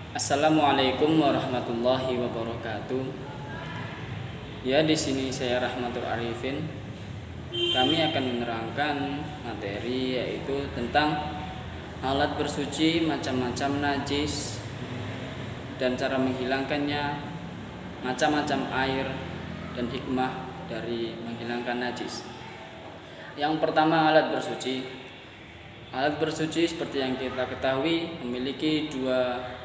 Assalamualaikum warahmatullahi wabarakatuh. Ya, di sini saya Rahmatul Arifin. Kami akan menerangkan materi yaitu tentang alat bersuci, macam-macam najis dan cara menghilangkannya, macam-macam air dan hikmah dari menghilangkan najis. Yang pertama, alat bersuci. Alat bersuci seperti yang kita ketahui memiliki dua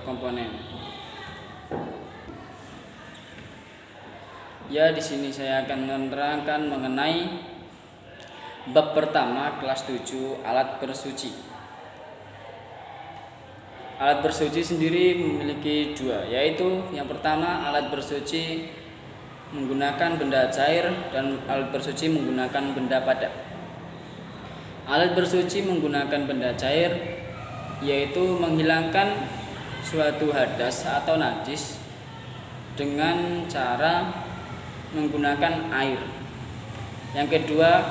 komponen. Ya, di sini saya akan menerangkan mengenai bab pertama kelas 7, alat bersuci. Alat bersuci sendiri memiliki dua, yaitu yang pertama alat bersuci menggunakan benda cair dan alat bersuci menggunakan benda padat. Alat bersuci menggunakan benda cair yaitu menghilangkan suatu hadas atau najis dengan cara menggunakan air. Yang kedua,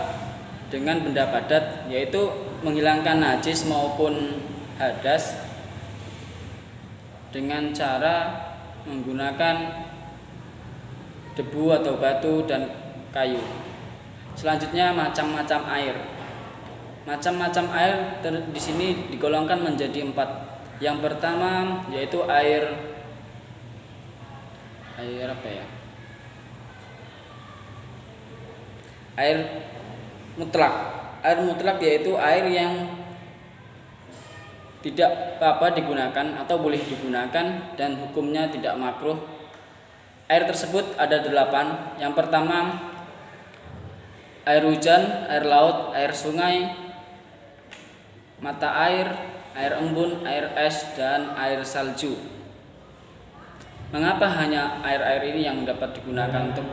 dengan benda padat yaitu menghilangkan najis maupun hadas dengan cara menggunakan debu atau batu dan kayu. Selanjutnya, macam-macam air. Macam-macam air di sini digolongkan menjadi 4. Yang pertama yaitu air apa ya? Air mutlak. Air mutlak yaitu air yang tidak apa-apa digunakan atau boleh digunakan dan hukumnya tidak makruh. Air tersebut ada 8. Yang pertama air hujan, air laut, air sungai, mata air, air embun, air es, dan air salju. Mengapa hanya air-air ini yang dapat digunakan untuk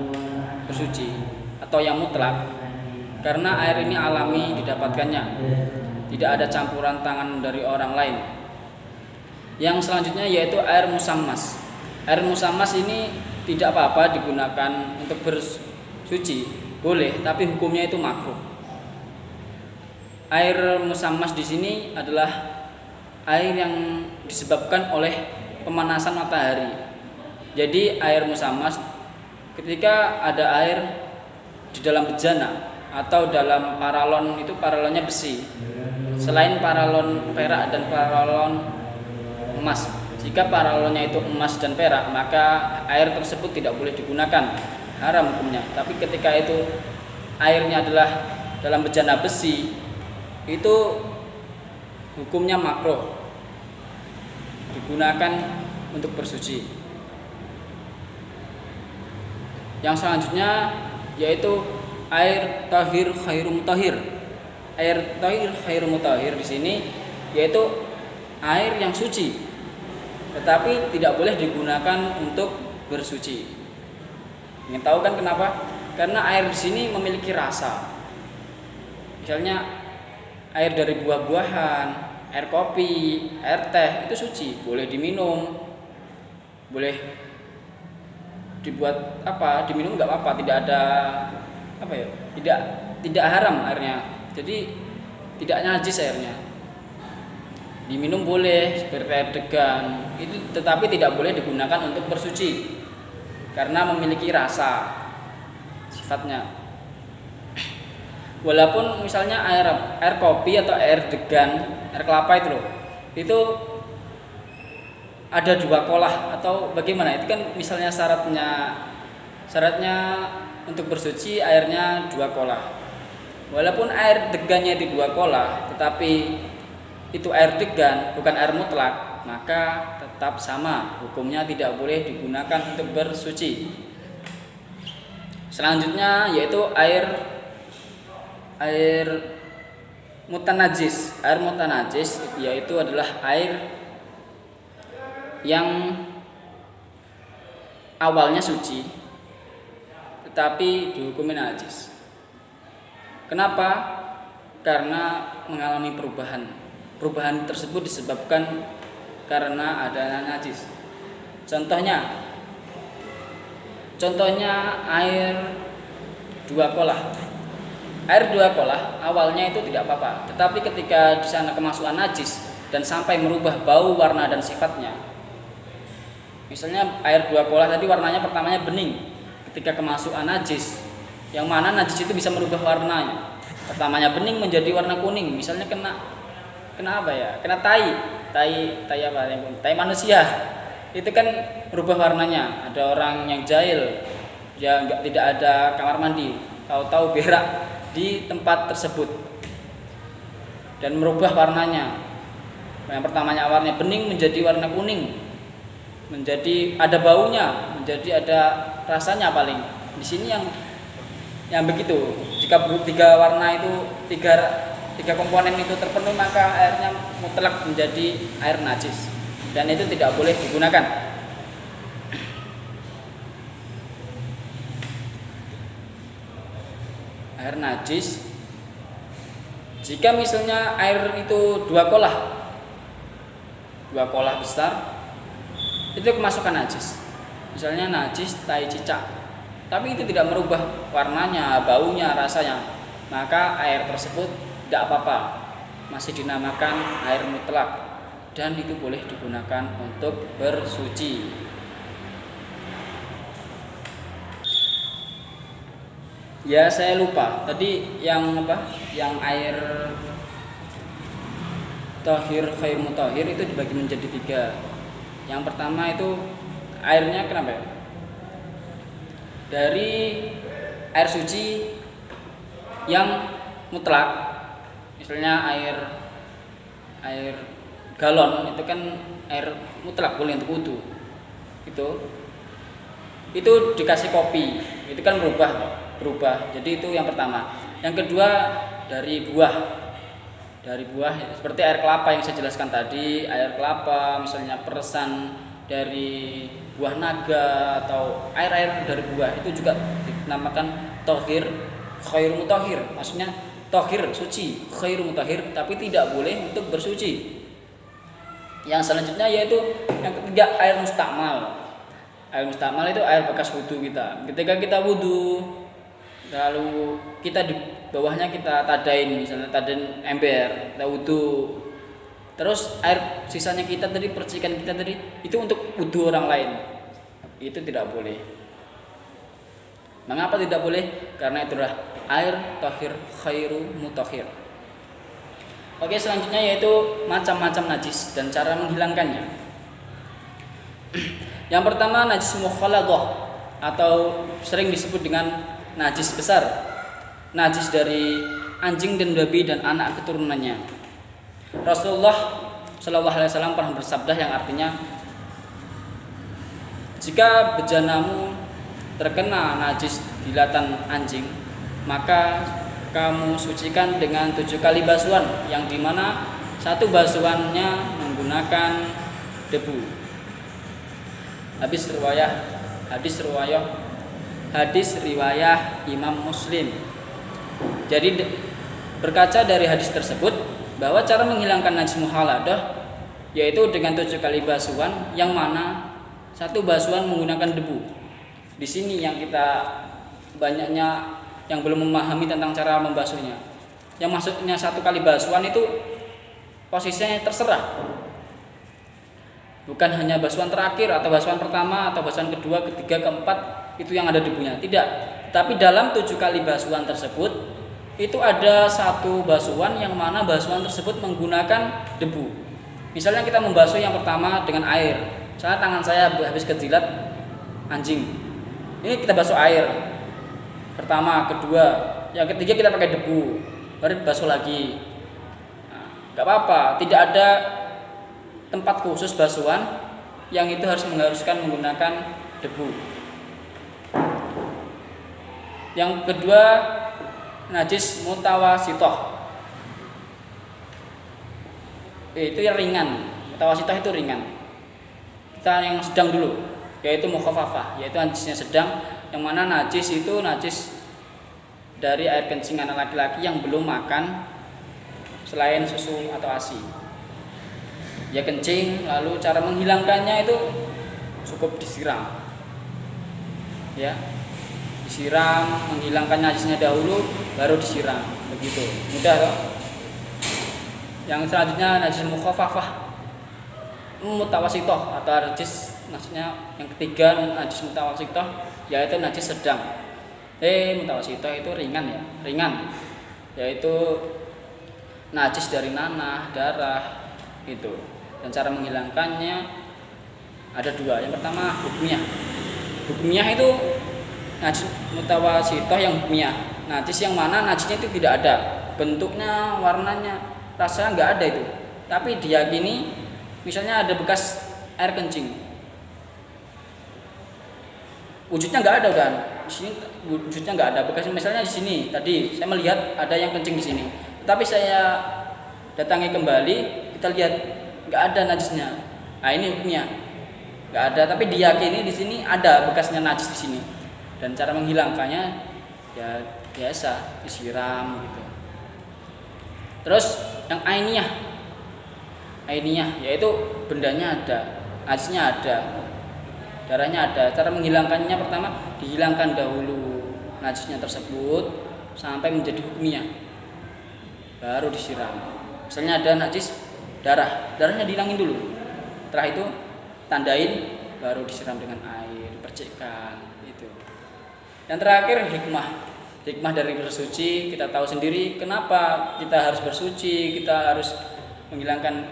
bersuci atau yang mutlak? Karena air ini alami didapatkannya, tidak ada campuran tangan dari orang lain. Yang selanjutnya yaitu air musammas. Air musammas ini tidak apa-apa digunakan untuk bersuci, boleh, tapi hukumnya itu makruh. Air musammas di sini adalah air yang disebabkan oleh pemanasan matahari. Jadi air musammas ketika ada air di dalam bejana atau dalam paralon, itu paralonnya besi. Selain paralon perak dan paralon emas. Jika paralonnya itu emas dan perak, maka air tersebut tidak boleh digunakan, haram hukumnya. Tapi ketika itu airnya adalah dalam bejana besi, itu hukumnya makruh digunakan untuk bersuci. Yang selanjutnya yaitu air tahir khairu mutahhir. Air tahir khairu mutahhir di sini yaitu air yang suci, tetapi tidak boleh digunakan untuk bersuci. Ingin tahu kan kenapa? Karena air di sini memiliki rasa. Misalnya air dari buah-buahan, air kopi, air teh itu suci, boleh diminum, boleh dibuat diminum nggak apa-apa, tidak ada tidak haram airnya, jadi tidak najis airnya, diminum boleh seperti air degan itu, tetapi tidak boleh digunakan untuk bersuci karena memiliki rasa sifatnya. Walaupun misalnya air kopi atau air degan, air kelapa itu ada 2 kolah atau bagaimana? Itu kan misalnya syaratnya untuk bersuci airnya 2 kolah. Walaupun air degannya itu 2 kolah, tetapi itu air degan bukan air mutlak, maka tetap sama hukumnya, tidak boleh digunakan untuk bersuci. Selanjutnya yaitu air mutanajis. Air mutanajis yaitu adalah air yang awalnya suci tetapi dihukumi najis. Kenapa? Karena mengalami perubahan. Perubahan tersebut disebabkan karena adanya najis. Contohnya air 2 kolah. Air 2 kolah awalnya itu tidak apa-apa, tetapi ketika di sana kemasukan najis, dan sampai merubah bau, warna dan sifatnya. Misalnya air 2 kolah tadi warnanya pertamanya bening, ketika kemasukan najis, yang mana najis itu bisa merubah warnanya. Pertamanya bening menjadi warna kuning, misalnya kena apa ya? Kena tai apa? Tai manusia. Itu kan berubah warnanya. Ada orang yang jahil, ya tidak ada kamar mandi, tahu-tahu berak di tempat tersebut dan merubah warnanya. Yang pertamanya warnanya bening menjadi warna kuning, menjadi ada baunya, menjadi ada rasanya paling. Di sini yang begitu. Jika tiga warna itu tiga komponen itu terpenuhi, maka airnya mutlak menjadi air najis dan itu tidak boleh digunakan. Air najis jika misalnya air itu 2 kolah besar, itu kemasukan najis. Misalnya najis tai cicak, tapi itu tidak merubah warnanya, baunya, rasanya, maka air tersebut tidak apa-apa, masih dinamakan air mutlak dan itu boleh digunakan untuk bersuci. Ya, saya lupa tadi yang apa? Yang air tohir, khair mutahhir itu dibagi menjadi 3. Yang pertama itu airnya kenapa ya? Dari air suci yang mutlak, misalnya air galon itu kan air mutlak, boleh untuk wudu. Itu dikasih kopi, itu kan berubah. Jadi itu yang pertama. Yang kedua dari buah seperti air kelapa yang saya jelaskan tadi, air kelapa, misalnya peresan dari buah naga atau air dari buah, itu juga dinamakan tohir khair mutahhir. Maksudnya tohir suci, khair mutahhir, tapi tidak boleh untuk bersuci. Yang selanjutnya yaitu yang ketiga air mustakmal. Air mustakmal itu air bekas wudu kita. Ketika kita wudu, lalu kita di bawahnya kita tadain, misalnya tadain ember, kita wudu. Terus air sisanya kita tadi, percikan kita tadi, itu untuk wudu orang lain. Itu tidak boleh. Mengapa tidak boleh? Karena itulah air tohir khairu mutahhir. Oke, selanjutnya yaitu macam-macam najis dan cara menghilangkannya. Yang pertama najis mukhalathah atau sering disebut dengan najis besar. Najis dari anjing dan babi dan anak keturunannya. Rasulullah SAW pernah bersabda yang artinya, jika bejanamu terkena najis dilatan anjing, maka kamu sucikan dengan 7 kali basuhan, yang dimana 1 basuhannya menggunakan debu. Hadis riwayah Imam Muslim. Jadi berkaca dari hadis tersebut bahwa cara menghilangkan najis mukhalathah yaitu dengan 7 kali basuhan, yang mana 1 basuhan menggunakan debu. Di sini yang kita banyaknya yang belum memahami tentang cara membasuhnya. Yang maksudnya 1 kali basuhan itu posisinya terserah. Bukan hanya basuhan terakhir atau basuhan pertama atau basuhan kedua, ketiga, keempat itu yang ada debunya. Tidak. Tapi dalam 7 kali basuhan tersebut itu ada 1 basuhan yang mana basuhan tersebut menggunakan debu. Misalnya kita membasuh yang pertama dengan air. Misalnya tangan saya habis kejilat anjing. Ini kita basuh air. Pertama, kedua, yang ketiga kita pakai debu. Baru basuh lagi. Gak apa-apa, tidak ada tempat khusus basuhan yang itu mengharuskan menggunakan debu. Yang kedua, najis mutawasithah. Itu yang ringan. Mutawasithah itu ringan. Kita yang sedang dulu, yaitu mukhaffafah, yaitu najisnya sedang, yang mana najis itu najis dari air kencing anak laki-laki yang belum makan selain susu atau ASI. Ya kencing, lalu cara menghilangkannya itu cukup disiram. Ya. Disiram, menghilangkan najisnya dahulu baru disiram. Begitu. Mudah toh? Yang selanjutnya najis mukhafafah mutawasitoh atau najis maksudnya yang ketiga najis mutawasitoh yaitu najis sedang. Mutawasitoh itu ringan yaitu najis dari nanah, darah gitu. Dan cara menghilangkannya ada dua. Yang pertama hukumnya itu najis mutawasitoh yang hukumnya. Najis yang mana najisnya itu tidak ada bentuknya, warnanya, rasanya nggak ada itu. Tapi diyakini misalnya ada bekas air kencing, wujudnya nggak ada kan? Di sini wujudnya nggak ada bekas. Misalnya di sini tadi saya melihat ada yang kencing di sini, tapi saya datangi kembali, kita lihat nggak ada najisnya. Nah ini hukumnya nggak ada, tapi diyakini di sini ada bekasnya najis di sini. Dan cara menghilangkannya ya biasa disiram gitu. Terus yang ainiyah yaitu bendanya ada, najisnya ada, darahnya ada. Cara menghilangkannya pertama dihilangkan dahulu najisnya tersebut sampai menjadi hukumnya, baru disiram. Misalnya ada najis darahnya dihilangin dulu. Setelah itu tandain, baru disiram dengan air, percikkan itu. Yang terakhir hikmah dari bersuci. Kita tahu sendiri kenapa kita harus bersuci, kita harus menghilangkan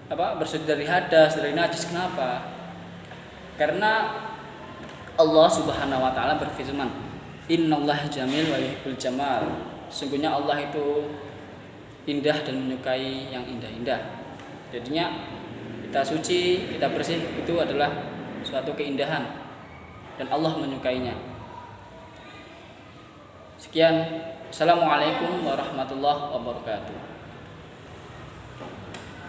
bersuci dari hadas, dari najis. Kenapa? Karena Allah Subhanahu wa taala berfirman, "Innallaha jamil wa yuhibbul jamal." Sungguhnya Allah itu indah dan menyukai yang indah-indah. Jadinya kita suci, kita bersih itu adalah suatu keindahan dan Allah menyukainya. Sekian, assalamualaikum warahmatullahi wabarakatuh.